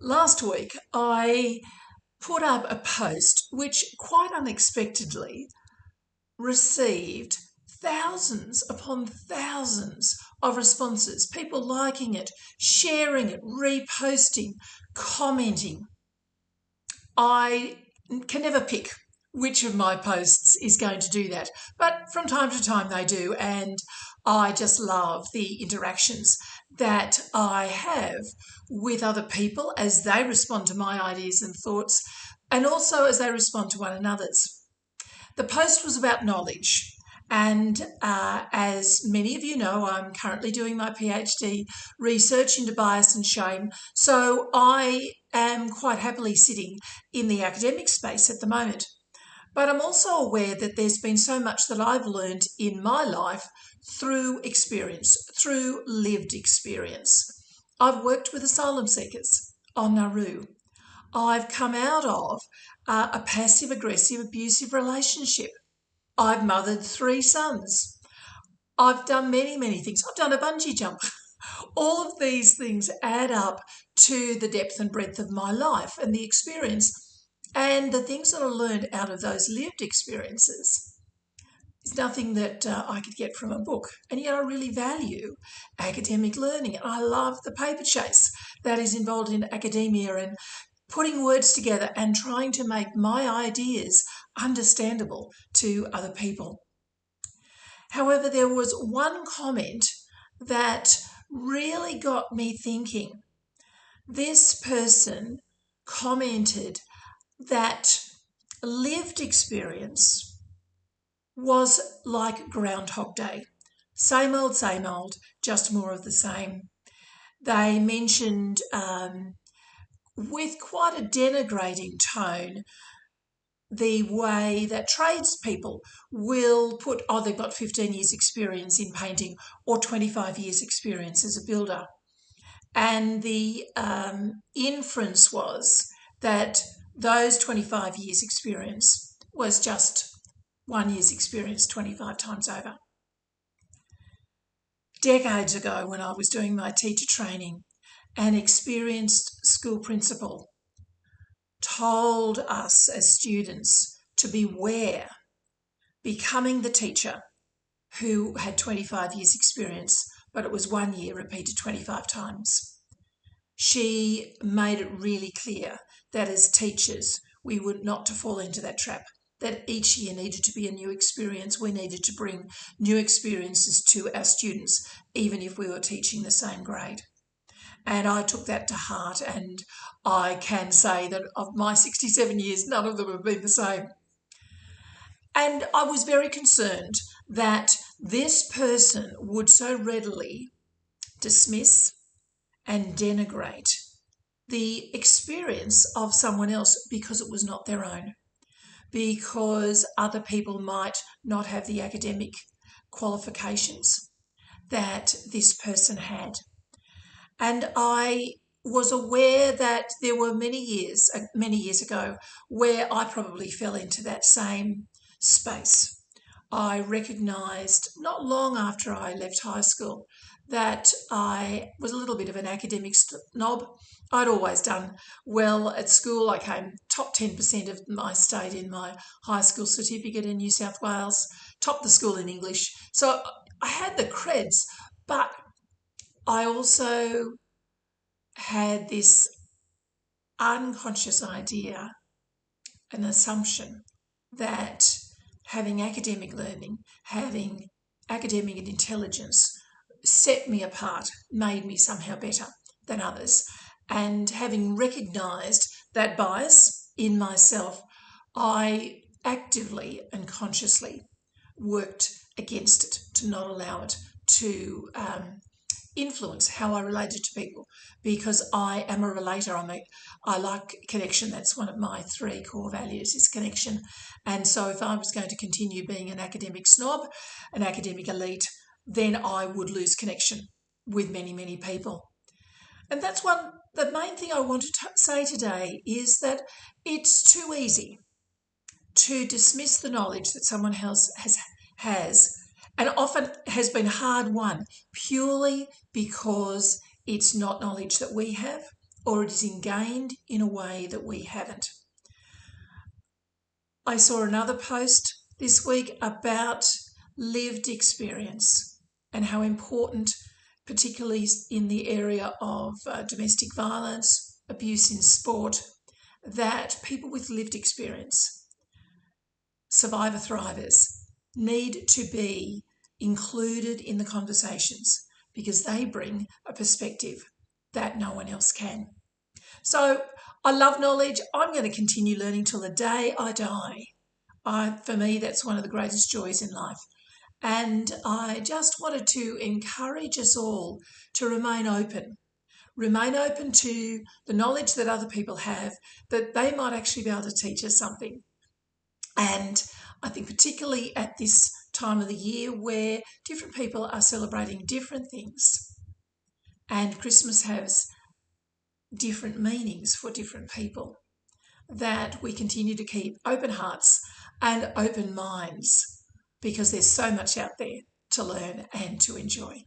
Last week, I put up a post which quite unexpectedly received thousands upon thousands of responses, people liking it, sharing it, reposting, commenting. I can never pick which of my posts is going to do that, but from time to time they do, and I just love the interactions that I have with other people as they respond to my ideas and thoughts, and also as they respond to one another's. The post was about knowledge. And as many of you know, I'm currently doing my PhD research into bias and shame. So I am quite happily sitting in the academic space at the moment. But I'm also aware that there's been so much that I've learned in my life through experience, through lived experience. I've worked with asylum seekers on Nauru. I've come out of a passive, aggressive, abusive relationship. I've mothered 3 sons. I've done many, many things. I've done a bungee jump. All of these things add up to the depth and breadth of my life and the experience and the things that I learned out of those lived experiences. It's nothing that I could get from a book. And yet I really value academic learning. And I love the paper chase that is involved in academia and putting words together and trying to make my ideas understandable to other people. However, there was one comment that really got me thinking. This person commented that lived experience was like Groundhog Day. Same old, just more of the same. They mentioned with quite a denigrating tone the way that tradespeople will put, oh, they've got 15 years experience in painting or 25 years experience as a builder. And the inference was that those 25 years experience was just 1 year's experience 25 times over. Decades ago, when I was doing my teacher training, an experienced school principal told us as students to beware becoming the teacher who had 25 years experience, but it was 1 year repeated 25 times. She made it really clear that as teachers, we were not to fall into that trap, that each year needed to be a new experience. We needed to bring new experiences to our students, even if we were teaching the same grade. And I took that to heart, and I can say that of my 67 years, none of them have been the same. And I was very concerned that this person would so readily dismiss and denigrate the experience of someone else because it was not their own, because other people might not have the academic qualifications that this person had. And I was aware that there were many years ago where I probably fell into that same space. I recognised not long after I left high school that I was a little bit of an academic snob. I'd always done well at school. I came top 10% of my state in my high school certificate in New South Wales, topped the school in English. So I had the creds, but I also had this unconscious idea, an assumption that having academic learning, having academic intelligence set me apart, made me somehow better than others. And having recognised that bias in myself, I actively and consciously worked against it to not allow it to influence how I related to people, because I am a relator. I like connection. That's one of my 3 core values, is connection. And so if I was going to continue being an academic snob, an academic elite, then I would lose connection with many, many people. And that's the main thing I want to say today is that it's too easy to dismiss the knowledge that someone else has and often has been hard won purely because it's not knowledge that we have or it is ingrained in a way that we haven't. I saw another post this week about lived experience and how important, particularly in the area of domestic violence, abuse in sport, that people with lived experience, survivor thrivers, need to be included in the conversations because they bring a perspective that no one else can. So I love knowledge. I'm going to continue learning till the day I die. For me, that's one of the greatest joys in life. And I just wanted to encourage us all to remain open to the knowledge that other people have, that they might actually be able to teach us something. And I think particularly at this time of the year where different people are celebrating different things and Christmas has different meanings for different people, that we continue to keep open hearts and open minds because there's so much out there to learn and to enjoy.